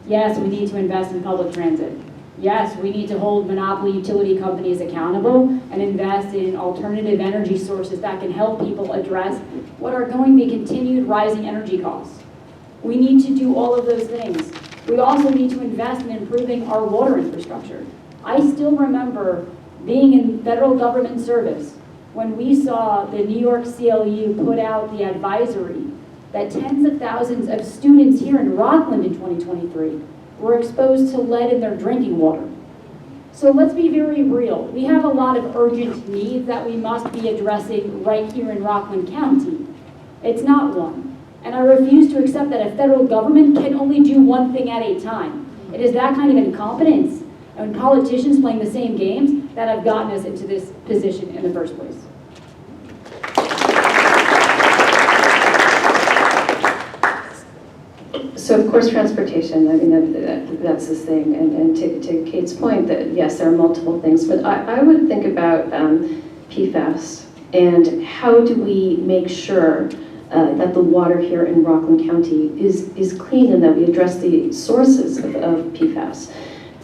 Yes, we need to invest in public transit. Yes, we need to hold monopoly utility companies accountable and invest in alternative energy sources that can help people address what are going to be continued rising energy costs. We need to do all of those things. We also need to invest in improving our water infrastructure. I still remember being in federal government service when we saw the New York CLU put out the advisory that tens of thousands of students here in Rockland in 2023 were exposed to lead in their drinking water. So let's be very real. We have a lot of urgent needs that we must be addressing right here in Rockland County. It's not one. And I refuse to accept that a federal government can only do one thing at a time. It is that kind of incompetence and politicians playing the same games that have gotten us into this position in the first place. So of course transportation, I mean that's the thing, and to Kate's point that yes, there are multiple things, but I would think about PFAS and how do we make sure that the water here in Rockland County is clean and that we address the sources of PFAS.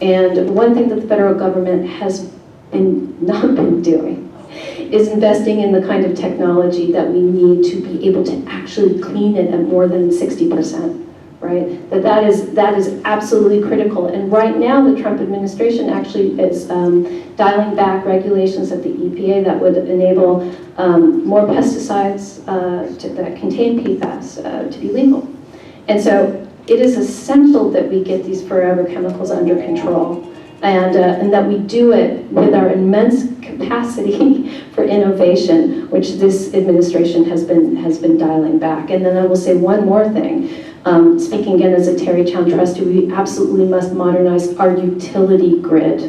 And one thing that the federal government has not been doing is investing in the kind of technology that we need to be able to actually clean it at more than 60%. Right? That is absolutely critical. And right now, the Trump administration actually is dialing back regulations at the EPA that would enable more pesticides that contain PFAS to be legal. And so it is essential that we get these forever chemicals under control and that we do it with our immense capacity for innovation, which this administration has been dialing back. And then I will say one more thing. Speaking again as a Tarrytown trustee, we absolutely must modernize our utility grid.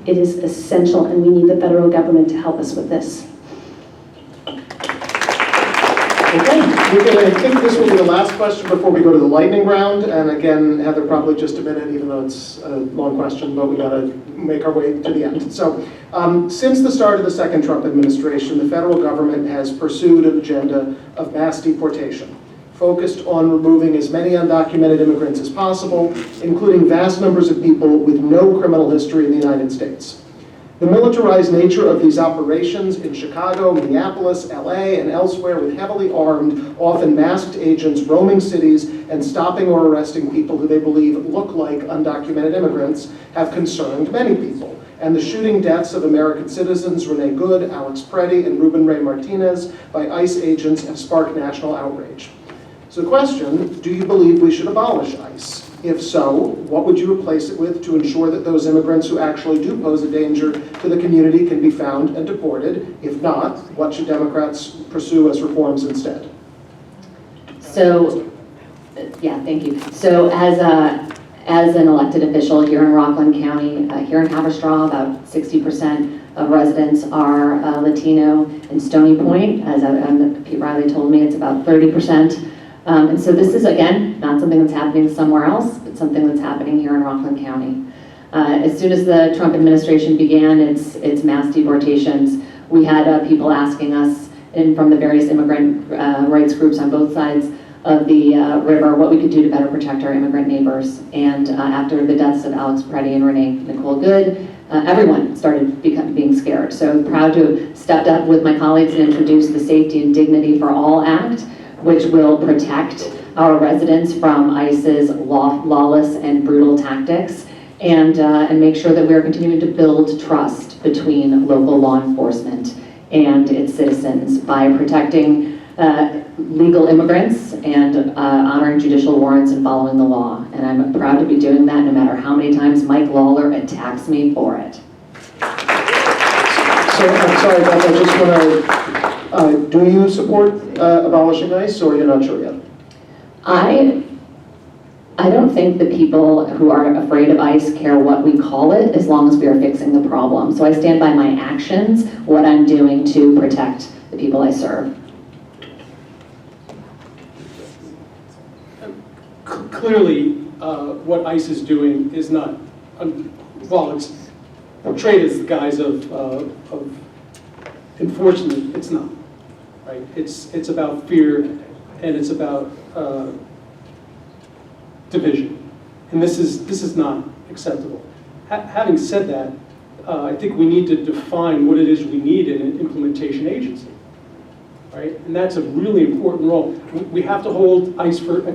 It is essential, and we need the federal government to help us with this. Okay, I think this will be the last question before we go to the lightning round. And again, Heather, probably just a minute, even though it's a long question, but we got to make our way to the end. So, since the start of the second Trump administration, the federal government has pursued an agenda of mass deportation, focused on removing as many undocumented immigrants as possible, including vast numbers of people with no criminal history in the United States. The militarized nature of these operations in Chicago, Minneapolis, LA, and elsewhere with heavily armed, often masked agents roaming cities and stopping or arresting people who they believe look like undocumented immigrants have concerned many people. And the shooting deaths of American citizens Renee Good, Alex Preddy, and Ruben Ray Martinez by ICE agents have sparked national outrage. So the question, do you believe we should abolish ICE? If so, what would you replace it with to ensure that those immigrants who actually do pose a danger to the community can be found and deported? If not, what should Democrats pursue as reforms instead? So, yeah, thank you. So as an elected official here in Rockland County, here in Haverstraw, about 60% of residents are Latino. In Stony Point, as Pete Riley told me, it's about 30%. And so this is, again, not something that's happening somewhere else, but something that's happening here in Rockland County. As soon as the Trump administration began its mass deportations, we had people asking us from the various immigrant rights groups on both sides of the river what we could do to better protect our immigrant neighbors. And after the deaths of Alex Preddy and Renee Nicole Good, everyone started being scared. So I'm proud to have stepped up with my colleagues and introduced the Safety and Dignity for All Act, which will protect our residents from ICE's lawless and brutal tactics, and make sure that we're continuing to build trust between local law enforcement and its citizens by protecting legal immigrants and honoring judicial warrants and following the law. And I'm proud to be doing that no matter how many times Mike Lawler attacks me for it. So I'm sorry, Beth, I just want to, do you support abolishing ICE, or you're not sure yet? I don't think the people who are afraid of ICE care what we call it as long as we are fixing the problem. So I stand by my actions, what I'm doing to protect the people I serve. Clearly, what ICE is doing is not, well, it's portrayed as the guise of enforcement. It's not, right? It's about fear, and it's about division. And this is not acceptable. Having said that, I think we need to define what it is we need in an implementation agency, right? And that's a really important role. We have to hold ICE those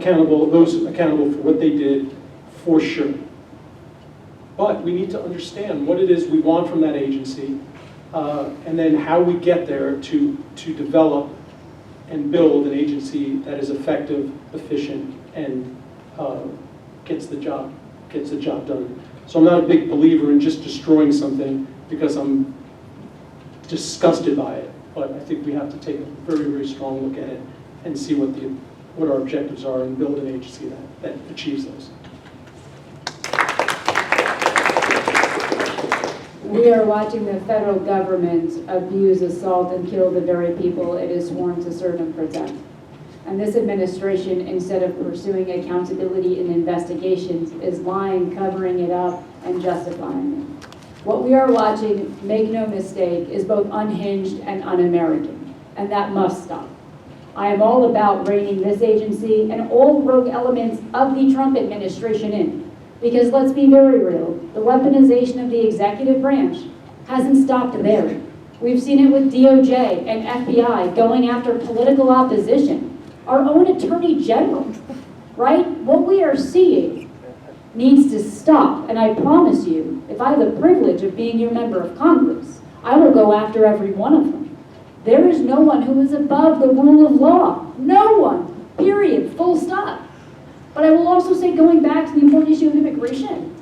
accountable for what they did, for sure. But we need to understand what it is we want from that agency, and then how we get there to develop and build an agency that is effective, efficient, and gets the job done. So I'm not a big believer in just destroying something because I'm disgusted by it. But I think we have to take a very, very strong look at it and see what our objectives are and build an agency that achieves those. We are watching the federal government abuse, assault, and kill the very people it is sworn to serve and protect. And this administration, instead of pursuing accountability in investigations, is lying, covering it up, and justifying it. What we are watching, make no mistake, is both unhinged and un-American, and that must stop. I am all about reining this agency and all rogue elements of the Trump administration in. Because let's be very real, the weaponization of the executive branch hasn't stopped there. We've seen it with DOJ and FBI going after political opposition. Our own Attorney General, right? What we are seeing needs to stop. And I promise you, if I have the privilege of being your member of Congress, I will go after every one of them. There is no one who is above the rule of law. No one, period, full stop. But I will also say, going back to the important issue of immigration,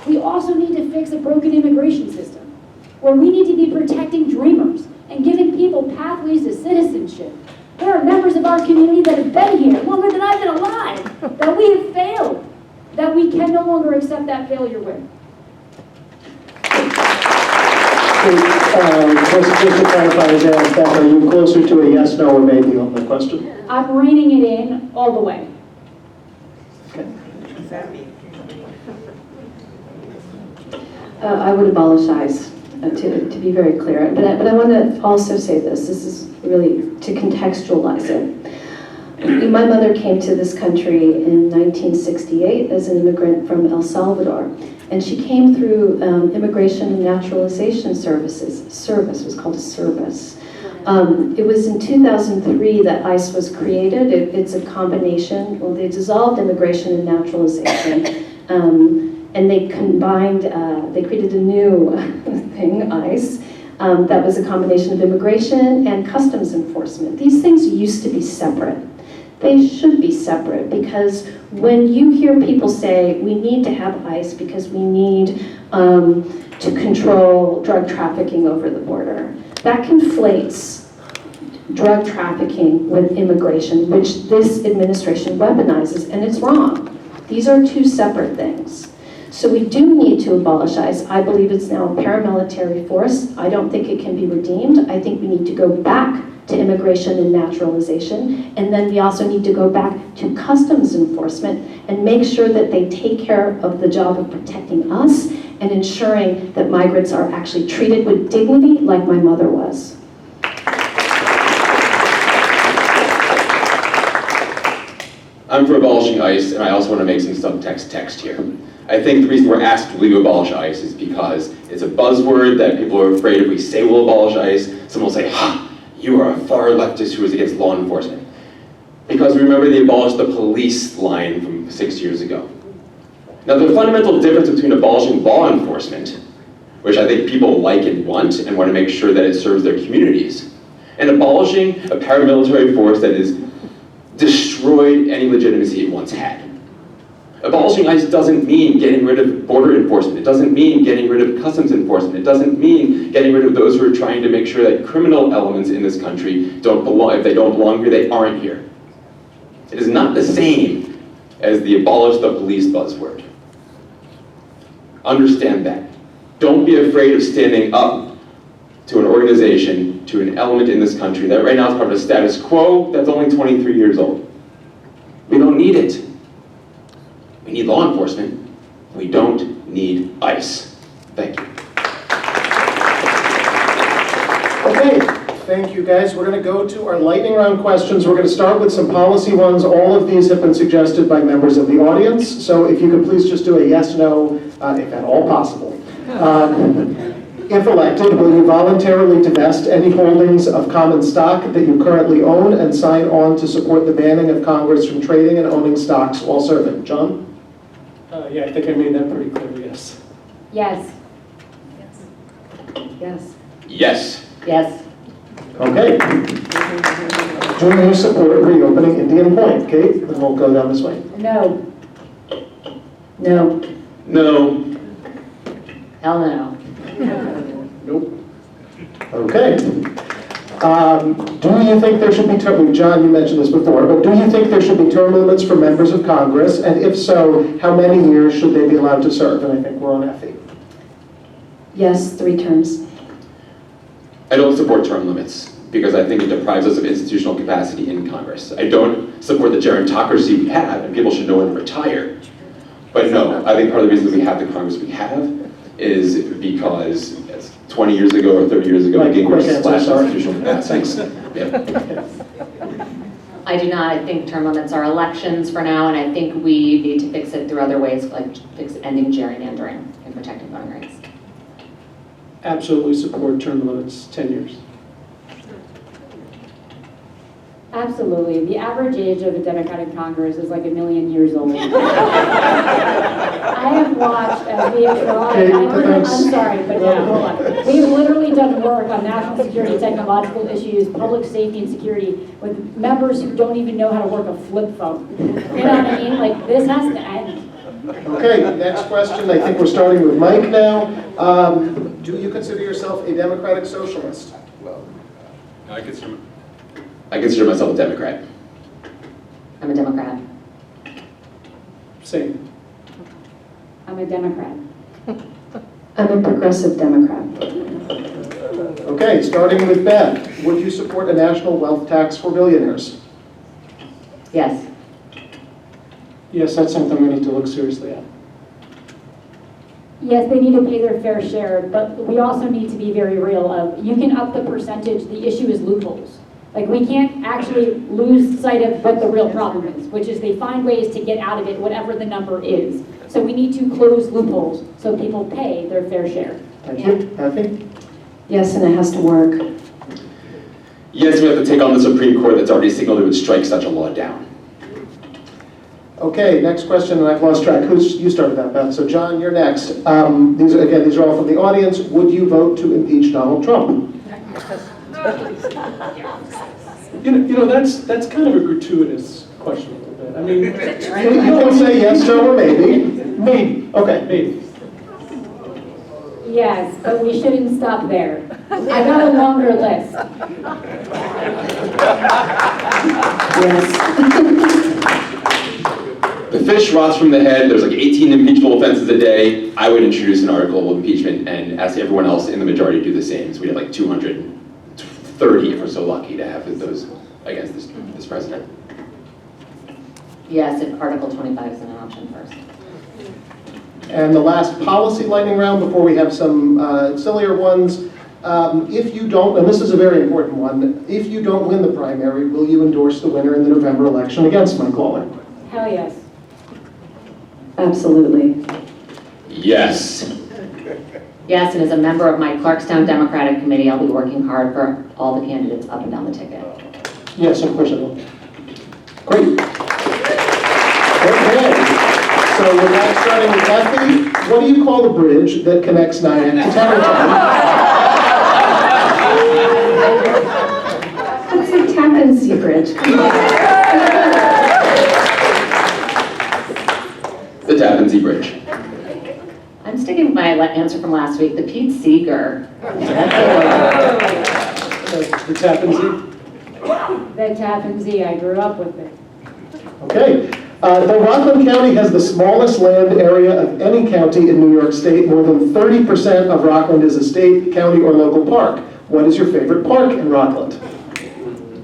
we also need to fix a broken immigration system, where we need to be protecting dreamers and giving people pathways to citizenship. There are members of our community that have been here longer than I've been alive, that we have failed, that we can no longer accept that failure with. Just to clarify, Beth, are you closer to a yes, no, or maybe on the question? I'm reining it in all the way. I would abolish ICE, to be very clear. But I want to also say this is really to contextualize it. My mother came to this country in 1968 as an immigrant from El Salvador. And she came through Immigration and Naturalization Services. Service was called a service. It was in 2003 that ICE was created. It's a combination. Well, they dissolved Immigration and Naturalization. And they combined, they created a new thing, ICE, that was a combination of immigration and customs enforcement. These things used to be separate. They should be separate, because when you hear people say we need to have ICE because we need to control drug trafficking over the border, that conflates drug trafficking with immigration, which this administration weaponizes, and it's wrong. These are two separate things. So we do need to abolish ICE. I believe it's now a paramilitary force. I don't think it can be redeemed. I think we need to go back to immigration and naturalization, and then we also need to go back to customs enforcement and make sure that they take care of the job of protecting us and ensuring that migrants are actually treated with dignity like my mother was. I'm for abolishing ICE, and I also want to make some subtext text here. I think the reason we're asked to legally abolish ICE is because it's a buzzword that people are afraid if we say we'll abolish ICE, someone will say, ha, you are a far leftist who is against law enforcement. Because remember, they abolished the police line from 6 years ago. Now, the fundamental difference between abolishing law enforcement, which I think people like and want to make sure that it serves their communities, and abolishing a paramilitary force that has destroyed any legitimacy it once had. Abolishing ICE doesn't mean getting rid of border enforcement. It doesn't mean getting rid of customs enforcement. It doesn't mean getting rid of those who are trying to make sure that criminal elements in this country don't belong. If they don't belong here, they aren't here. It is not the same as the abolish the police buzzword. Understand that. Don't be afraid of standing up to an organization, to an element in this country that right now is part of a status quo that's only 23 years old. We don't need it. We need law enforcement. We don't need ICE. Thank you. Okay, Thank you, guys. We're going to go to our lightning round questions. We're going to start with some policy ones. All of these have been suggested by members of the audience. So if you could please just do a yes, no, if at all possible. If elected, will you voluntarily divest any holdings of common stock that you currently own and sign on to support the banning of Congress from trading and owning stocks while serving? John? Yeah, I think I made that pretty clear, yes. Yes. Yes. Yes. Yes. Okay. Do you support reopening Indian Point? Kate, and we'll go down this way. No. No. No. Hell no. Nope. Okay. Do you think there should be term, John, you mentioned this before, but do you think there should be term limits for members of Congress? And if so, how many years should they be allowed to serve? And I think we're on Effie. Yes, 3 terms. I don't support term limits because I think it deprives us of institutional capacity in Congress. I don't support the gerontocracy we have, and people should know when to retire. But no, I think part of the reason we have the Congress we have is because 20 years ago or 30 years ago, Mike, we gave quick answer, slash sorry. institutional capacity. Yeah. I do not. I think term limits are elections for now, and I think we need to fix it through other ways, like ending gerrymandering and protecting voting rights. Absolutely support term limits, 10 years. Absolutely. The average age of a Democratic Congress is like 1 million years old. I have watched as we have tried. I'm sorry, but no, hold on. We have literally done work on national security, technological issues, public safety and security with members who don't even know how to work a flip phone. You know what I mean? Like, this has to end. Okay, next question. I think we're starting with Mike now. Do you consider yourself a democratic socialist? I consider myself a Democrat. I'm a Democrat. Same. I'm a Democrat. I'm a progressive Democrat. Okay, starting with Beth. Would you support a national wealth tax for billionaires? Yes. Yes, that's something we need to look seriously at. Yes, they need to pay their fair share, but we also need to be very real of, you can up the percentage, the issue is loopholes. Like, we can't actually lose sight of what the real problem is, which is they find ways to get out of it, whatever the number is. So we need to close loopholes so people pay their fair share. Thank you. Effie? Yes, and it has to work. Yes, we have to take on the Supreme Court that's already signaled it would strike such a law down. Okay, next question, and I've lost track. You started that, Beth. So John, you're next. These are all from the audience. Would you vote to impeach Donald Trump? You know, that's kind of a gratuitous question a little bit. I mean, You can say yes, no, or maybe. maybe, Okay. maybe. Yes, but we shouldn't stop there. I got a longer list. Yes. The fish rots from the head. There's like 18 impeachable offenses a day. I would introduce an article of impeachment and ask everyone else in the majority to do the same. So we'd have like 230 if we're so lucky to have those against this president. Yes, if Article 25 is an option first. And the last policy lightning round before we have some sillier ones. If you don't, and this is a very important one, if you don't win the primary, will you endorse the winner in the November election against Mike Lawler? Hell yes. Absolutely. Yes. Yes, and as a member of my Clarkstown Democratic Committee, I'll be working hard for all the candidates up and down the ticket. Yes, of course I will. Great. Okay. So we're now starting with Effie. What do you call the bridge that connects Nyack to Tarrytown? It's a Tappan Zee Bridge. The Tappan Zee Bridge. I'm sticking with my answer from last week, the Pete Seeger. The Tappan Zee. The Tappan Zee, I grew up with it. Okay. Though Rockland County has the smallest land area of any county in New York State, more than 30% of Rockland is a state, county, or local park. What is your favorite park in Rockland?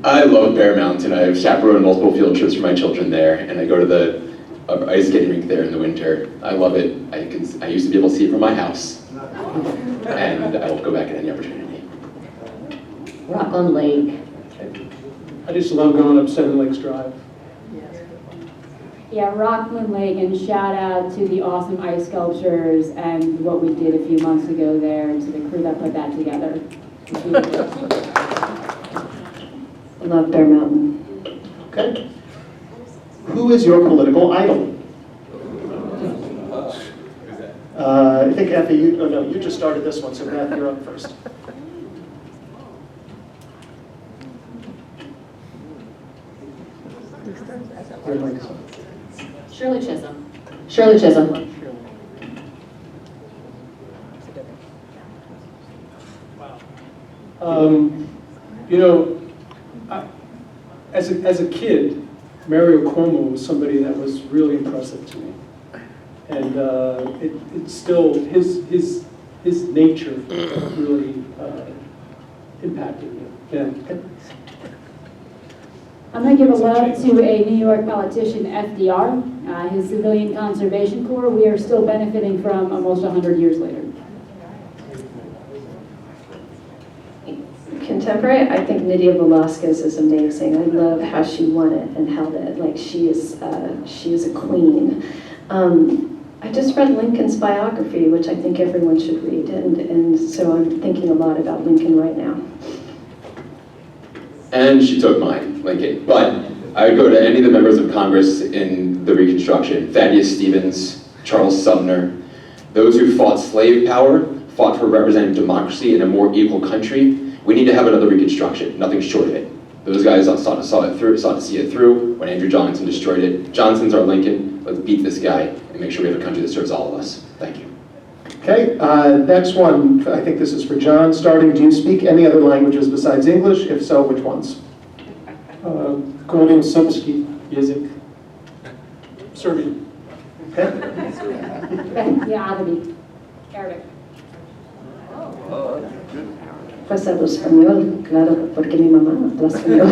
I love Bear Mountain. I have chaperoned multiple field trips for my children there, and I go to the ice skating rink there in the winter. I love it. I used to be able to see it from my house, and I will go back at any opportunity. Rockland Lake. I just love going up Seven Lakes Drive. Yeah, Rockland Lake, and shout out to the awesome ice sculptures and what we did a few months ago there, to the crew that put that together. I love Bear Mountain. Okay. Who is your political idol? I think Effie, you just started this one, so Beth, you're up first. Your mic is on. Shirley Chisholm. Shirley Chisholm. You know, as a kid, Mario Cuomo was somebody that was really impressive to me. And it's still, his nature really impacted me. Yeah. I'm going to give a love to a New York politician, FDR, his Civilian Conservation Corps. We are still benefiting from almost 100 years later. Contemporary, I think Nydia Velasquez is amazing. I love how she won it and held it. Like she is a queen. I just read Lincoln's biography, which I think everyone should read, and so I'm thinking a lot about Lincoln right now. And she took mine, Lincoln. But I would go to any of the members of Congress in the Reconstruction, Thaddeus Stevens, Charles Sumner, those who fought slave power, fought for representing democracy in a more equal country. We need to have another Reconstruction, nothing short of it. Those guys sought to see it through when Andrew Johnson destroyed it. Johnson's our Lincoln. Let's beat this guy and make sure we have a country that serves all of us. Thank you. Okay, next one, I think this is for John. Starting, do you speak any other languages besides English? If so, which ones? Govorim srpski jezik. Serbian. Okay. Yeah, Arabic. Arabic. Pues hablo español, claro, porque mi mamá habla español.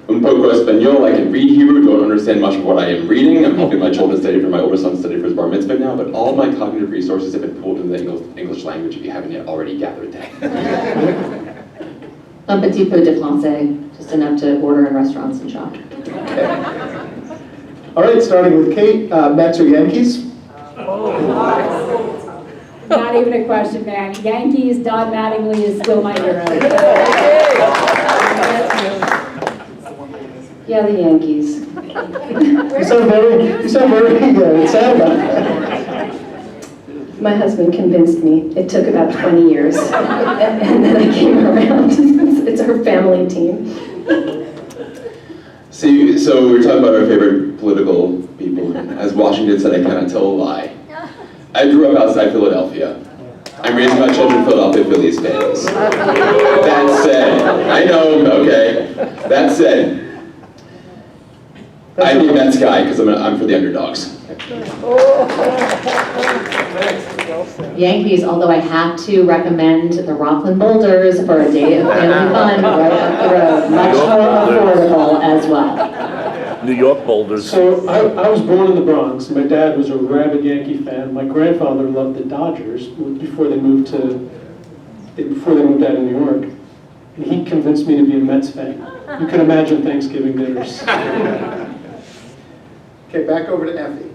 Un poco español, I can read Hebrew, don't understand much of what I am reading. I'm helping my children study for my older son study for his bar mitzvah now, but all my cognitive resources have been pulled into the English language if you haven't yet already gathered that. Un petit peu de français, just enough to order in restaurants and shop. All right, starting with Kate, Mets or Yankees? Not even a question, man. Yankees, Don Mattingly is still my hero. Yeah, the Yankees. You sound very sad about that. My husband convinced me. It took about 20 years, and then I came around. It's our family team. See, so we're talking about our favorite political people. As Washington said, I cannot tell a lie. I grew up outside Philadelphia. I'm raising my children Philadelphia Phillies fans. That said, I know, okay. That said, I'm a Mets guy because I'm for the underdogs. Yankees, although I have to recommend the Rockland Boulders for a day of family fun right up the road. Much more affordable as well. New York Boulders. So I was born in the Bronx. My dad was a rabid Yankee fan. My grandfather loved the Dodgers before they moved out of New York. And he convinced me to be a Mets fan. You can imagine Thanksgiving dinners. Okay, back over to Effie.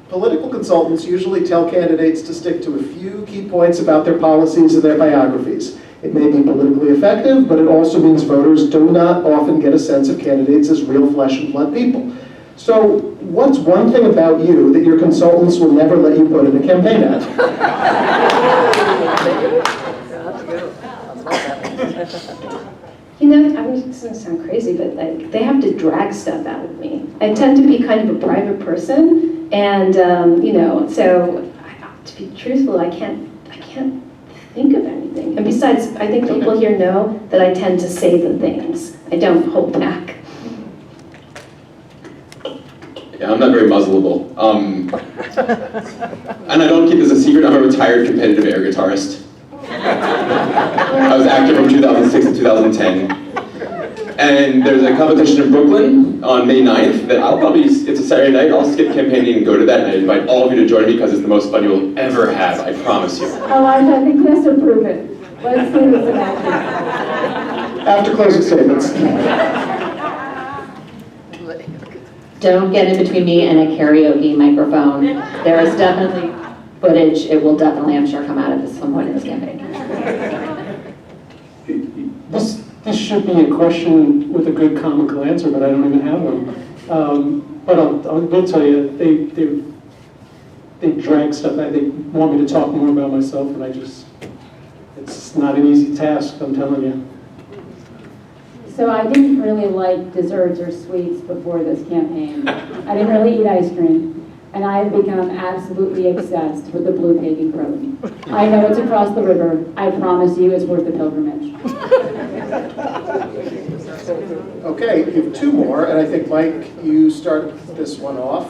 Political consultants usually tell candidates to stick to a few key points about their policies and their biographies. It may be politically effective, but it also means voters do not often get a sense of candidates as real flesh and blood people. So, what's one thing about you that your consultants will never let you put in a campaign ad? You know, I mean, it's going to sound crazy, but like they have to drag stuff out of me. I tend to be kind of a private person, and you know, so to be truthful, I can't think of anything. And besides, I think people here know that I tend to say the things. I don't hold back. Yeah, I'm not very muzzleable. And I don't keep this a secret, I'm a retired competitive air guitarist. I was active from 2006 to 2010. And there's a competition in Brooklyn on May 9th that it's a Saturday night, I'll skip campaigning and go to that, and I invite all of you to join me because it's the most fun you'll ever have, I promise you. Elijah, I think he has to prove it. Let's do this in action. After closing statements. Don't get in between me and a karaoke microphone. There is definitely footage, it will definitely, I'm sure, come out at some point in this campaign. This should be a question with a good comical answer, but I don't even have one. But I will tell you, they drag stuff. They want me to talk more about myself, and it's not an easy task, I'm telling you. So I didn't really like desserts or sweets before this campaign. I didn't really eat ice cream. And I have become absolutely obsessed with the Blue Paving Road. I know it's across the river. I promise you it's worth the pilgrimage. Okay, you have two more, and I think, Mike, you start this one off.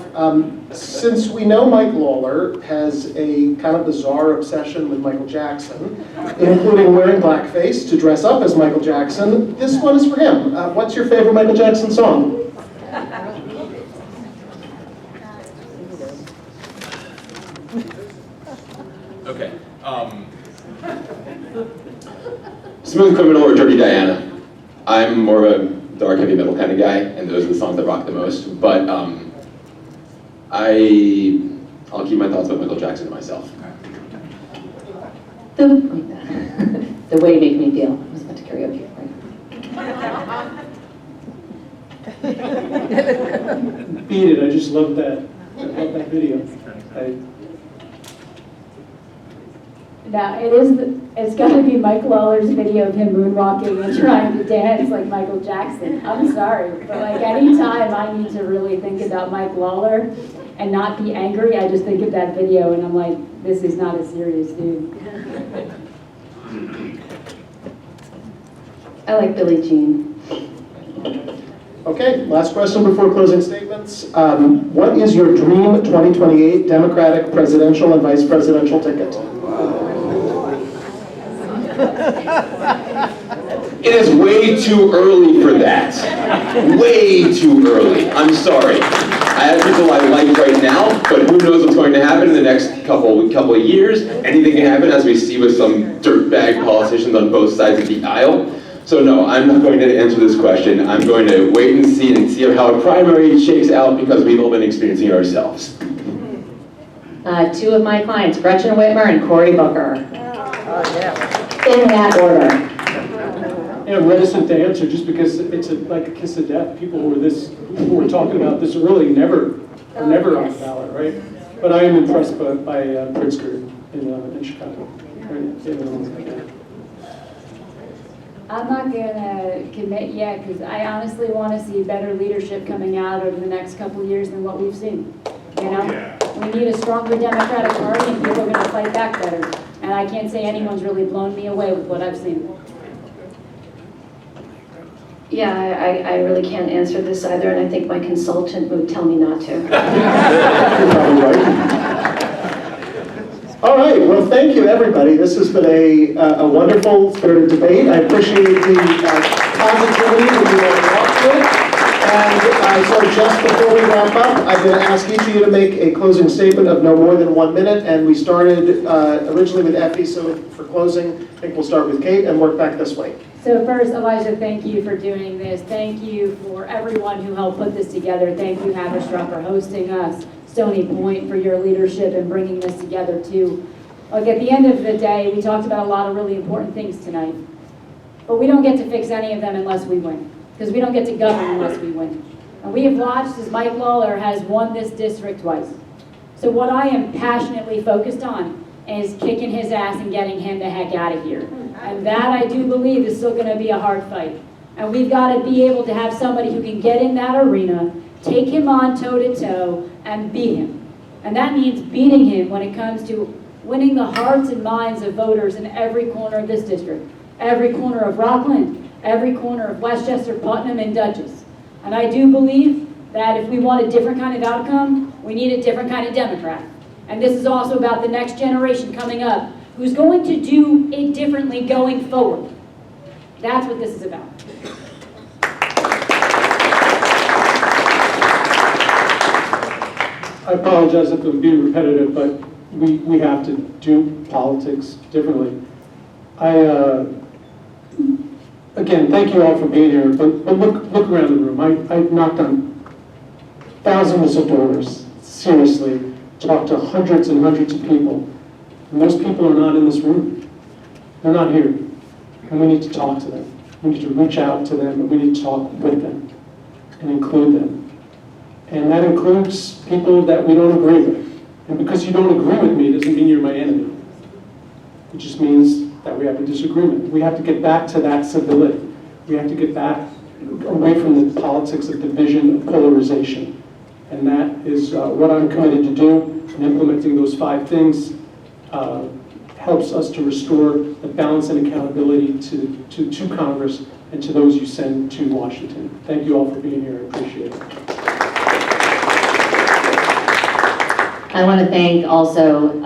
Since we know Mike Lawler has a kind of bizarre obsession with Michael Jackson, including wearing blackface to dress up as Michael Jackson, this one is for him. What's your favorite Michael Jackson song? Okay. Smooth Criminal or Dirty Diana. I'm more of a dark heavy metal kind of guy, and those are the songs that rock the most. But I'll keep my thoughts about Michael Jackson to myself. The way you make me feel. I was about to karaoke, right? Beat It, I just love that. I love that video. Now, it's got to be Mike Lawler's video of him moonwalking and trying to dance like Michael Jackson. I'm sorry, but like anytime I need to really think about Mike Lawler and not be angry, I just think of that video and I'm like, this is not a serious dude. I like Billie Jean. Okay, last question before closing statements. What is your dream 2028 Democratic presidential and vice presidential ticket? It is way too early for that. Way too early. I'm sorry. I have people I like right now, but who knows what's going to happen in the next couple of years. Anything can happen, as we see with some dirtbag politicians on both sides of the aisle. So no, I'm not going to answer this question. I'm going to wait and see how a primary shakes out because we've all been experiencing it ourselves. Two of my clients, Gretchen Whitmer and Cory Booker. In that order. Yeah, I'm reticent to answer just because it's like a kiss of death. People who are talking about this early are never on the ballot, right? But I am impressed by Pritzker in Chicago. I'm not gonna commit yet because I honestly want to see better leadership coming out over the next couple of years than what we've seen. You know, we need a stronger Democratic Party and people are gonna fight back better. And I can't say anyone's really blown me away with what I've seen. Yeah, I really can't answer this either, and I think my consultant would tell me not to. You're probably right. All right, well, thank you, everybody. This has been a wonderful spirited debate. I appreciate the positivity that you all walked with. And so just before we wrap up, I'm going to ask each of you to make a closing statement of no more than 1 minute. And we started originally with Effie, so for closing, I think we'll start with Kate and work back this way. So first, Elijah, thank you for doing this. Thank you for everyone who helped put this together. Thank you, Haverstraw, for hosting us. Stony Point for your leadership and bringing this together too. Look, at the end of the day, we talked about a lot of really important things tonight. But we don't get to fix any of them unless we win. Because we don't get to govern unless we win. And we have watched as Mike Lawler has won this district twice. So what I am passionately focused on is kicking his ass and getting him the heck out of here. And that, I do believe, is still going to be a hard fight. And we've got to be able to have somebody who can get in that arena, take him on toe-to-toe, and beat him. And that means beating him when it comes to winning the hearts and minds of voters in every corner of this district, every corner of Rockland, every corner of Westchester, Putnam, and Dutchess. And I do believe that if we want a different kind of outcome, we need a different kind of Democrat. And this is also about the next generation coming up who's going to do it differently going forward. That's what this is about. I apologize if I'm being repetitive, but we have to do politics differently. Again, thank you all for being here, but look around the room. I've knocked on thousands of doors, seriously, talked to hundreds and hundreds of people. And those people are not in this room. They're not here. And we need to talk to them. We need to reach out to them, and we need to talk with them and include them. And that includes people that we don't agree with. And because you don't agree with me doesn't mean you're my enemy. It just means that we have a disagreement. We have to get back to that civility. We have to get back away from the politics of division, of polarization. And that is what I'm committed to do. And implementing those 5 things helps us to restore the balance and accountability to Congress and to those you send to Washington. Thank you all for being here. I appreciate it. I want to thank also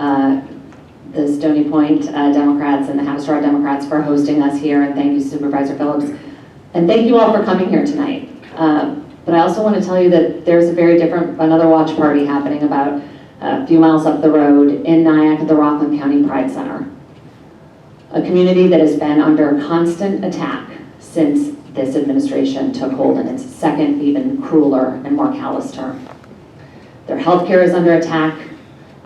the Stony Point Democrats and the Haverstraw Democrats for hosting us here, and thank you, Supervisor Phillips. And thank you all for coming here tonight. But I also want to tell you that there's another watch party happening about a few miles up the road in Nyack at the Rockland County Pride Center. A community that has been under constant attack since this administration took hold in its second, even crueler and more callous term. Their health care is under attack,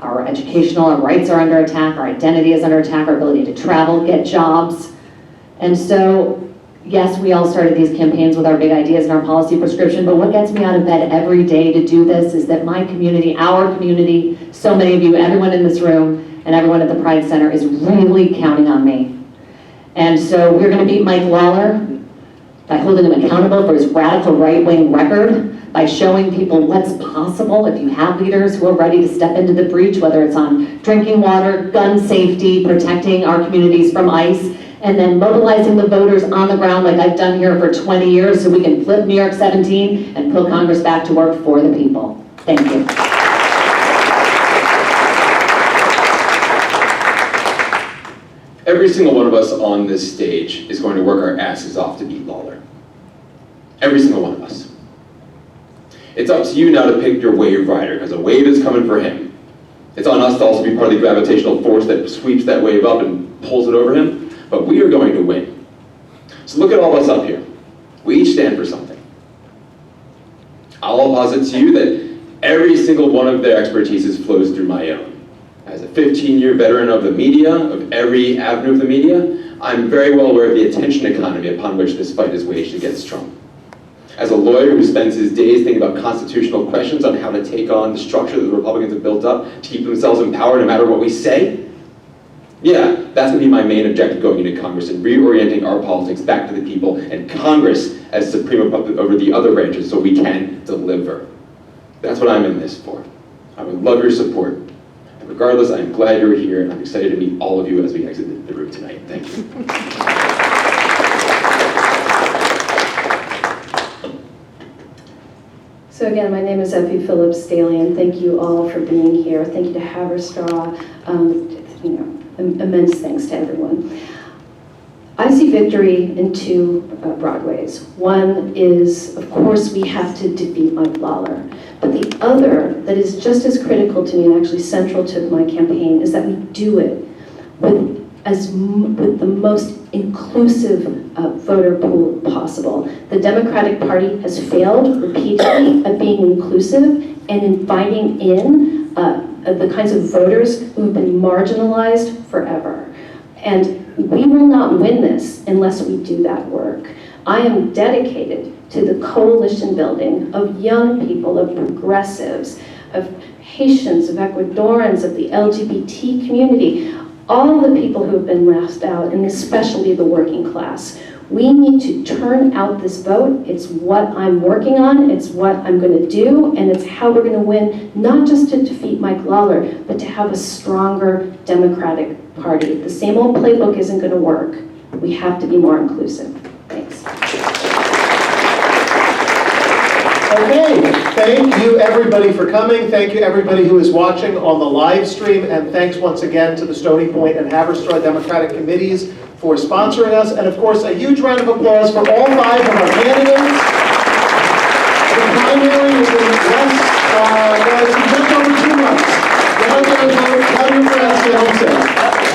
our educational rights are under attack, our identity is under attack, our ability to travel, get jobs. And so, yes, we all started these campaigns with our big ideas and our policy prescription, but what gets me out of bed every day to do this is that my community, our community, so many of you, everyone in this room, and everyone at the Pride Center is really counting on me. And so we're going to beat Mike Lawler by holding him accountable for his radical right-wing record, by showing people what's possible if you have leaders who are ready to step into the breach, whether it's on drinking water, gun safety, protecting our communities from ICE, and then mobilizing the voters on the ground like I've done here for 20 years so we can flip New York 17 and put Congress back to work for the people. Thank you. Every single one of us on this stage is going to work our asses off to beat Lawler. Every single one of us. It's up to you now to pick your wave rider, because a wave is coming for him. It's on us to also be part of the gravitational force that sweeps that wave up and pulls it over him, but we are going to win. So look at all of us up here. We each stand for something. I'll posit to you that every single one of their expertises flows through my own. As a 15-year veteran of the media, of every avenue of the media, I'm very well aware of the attention economy upon which this fight is waged against Trump. As a lawyer who spends his days thinking about constitutional questions on how to take on the structure that the Republicans have built up to keep themselves in power no matter what we say, yeah, that's going to be my main objective going into Congress and reorienting our politics back to the people and Congress as supreme over the other branches so we can deliver. That's what I'm in this for. I would love your support. And regardless, I'm glad you're here and I'm excited to meet all of you as we exit the room tonight. Thank you. So again, my name is Effie Phillips Daly, and thank you all for being here. Thank you to Haverstraw. Immense thanks to everyone. I see victory in 2 broad ways. One is, of course, we have to defeat Mike Lawler. But the other that is just as critical to me and actually central to my campaign is that we do it with the most inclusive voter pool possible. The Democratic Party has failed repeatedly at being inclusive and inviting in the kinds of voters who have been marginalized forever. And we will not win this unless we do that work. I am dedicated to the coalition building of young people, of progressives, of Haitians, of Ecuadorians, of the LGBT community, all the people who have been left out, and especially the working class. We need to turn out this vote. It's what I'm working on, it's what I'm going to do, and it's how we're going to win, not just to defeat Mike Lawler, but to have a stronger Democratic Party. The same old playbook isn't going to work. We have to be more inclusive. Thanks. Okay, thank you everybody for coming. Thank you everybody who is watching on the live stream, and thanks once again to the Stony Point and Haverstraw Democratic Committees for sponsoring us, and of course a huge round of applause for all 5 of our candidates. The primary is in just over 2 months. Get out there and vote, tell your friends, stay home safe.